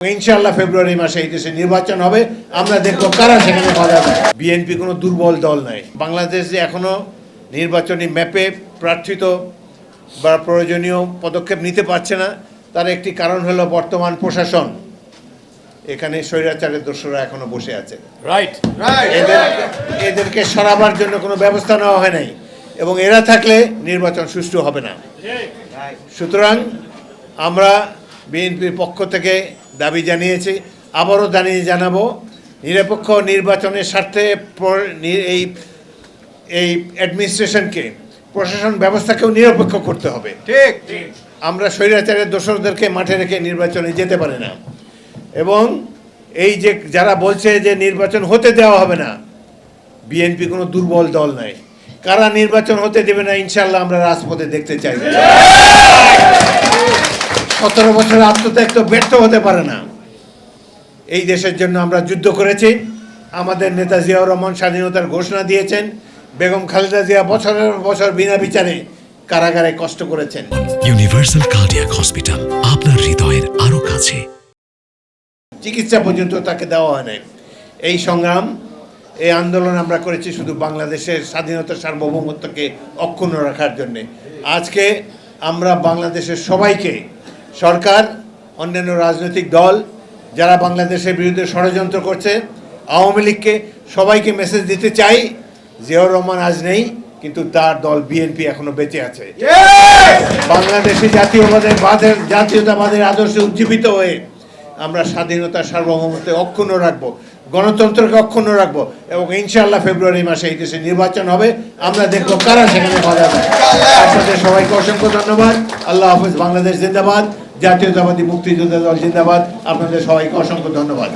ইনশাআল্লাহ ফেব্রুয়ারি মাসে এই দেশে নির্বাচন হবে। আমরা দেখব কারা সেখানে বাধা দেয়। বিএনপি কোনো দুর্বল দল নয়। বাংলাদেশ যে এখনো নির্বাচনী ম্যাপে প্রার্থিত বা প্রয়োজনীয় পদক্ষেপ নিতে পারছে না, তার একটি কারণ হলো বর্তমান প্রশাসন। এখানে স্বৈরাচারের দোষরা এখনো বসে আছে। রাইট। এদেরকে সরাবার জন্য কোনো ব্যবস্থা নেওয়া হয় নাই, এবং এরা থাকলে নির্বাচন সুষ্ঠু হবে না। সুতরাং আমরা বিএনপির পক্ষ থেকে দাবি জানিয়েছি, আবারও জানাবো, নিরপেক্ষ নির্বাচনের স্বার্থে এই অ্যাডমিনিস্ট্রেশনকে, প্রশাসন ব্যবস্থাকেও নিরপেক্ষ করতে হবে। ঠিক। আমরা স্বৈরাচারের দোসরদেরকে মাঠে রেখে নির্বাচনে যেতে পারি না। এবং এই যে যারা বলছে যে নির্বাচন হতে দেওয়া হবে না, বিএনপি কোনো দুর্বল দল নয়। কারা নির্বাচন হতে দেবে না ইনশাআল্লাহ আমরা রাজপথে দেখতে চাই। 17 বছরের আত্মত্যাগ তো ব্যর্থ হতে পারে না। এই দেশের জন্য আমরা যুদ্ধ করেছি। আমাদের নেতা জিয়াউর রহমান স্বাধীনতার ঘোষণা দিয়েছেন। বেগম খালেদা জিয়া বছরের বছর বিনা বিচারে কারাগারে কষ্ট করেছেন। ইউনিভার্সাল কার্ডিয়াক হসপিটাল, আপনার হৃদয়ের আরো কাছে। চিকিৎসা পর্যন্ত তাকে দেওয়া হয় নাই। এই সংগ্রাম, এই আন্দোলন আমরা করেছি শুধু বাংলাদেশের স্বাধীনতার সার্বভৌমত্বকে অক্ষুণ্ণ রাখার জন্যে। আজকে আমরা বাংলাদেশের সবাইকে, সরকার, অন্যান্য রাজনৈতিক দল যারা বাংলাদেশের বিরুদ্ধে ষড়যন্ত্র করছে, আওয়ামী লীগকে, সবাইকে মেসেজ দিতে চাই, জিয়াউর রহমান আজ নেই, কিন্তু তার দল বিএনপি এখনো বেঁচে আছে। বাংলাদেশে জাতীয়তাবাদের আদর্শে উজ্জীবিত হয়ে আমরা স্বাধীনতার সার্বভৌমত্ব অক্ষুণ্ণ রাখবো, গণতন্ত্রকে অক্ষুণ্ণ রাখবো, এবং ইনশাআল্লাহ ফেব্রুয়ারি মাসে এই দেশে নির্বাচন হবে। আমরা দেখবো কারা সেখানে বাধা দেয়। আপনাদের সবাইকে অসংখ্য ধন্যবাদ। আল্লাহ হাফেজ। বাংলাদেশ জিন্দাবাদ। জাতীয়তাবাদী মুক্তিযোদ্ধা দল জিন্দাবাদ। আপনাদের সবাইকে অসংখ্য ধন্যবাদ।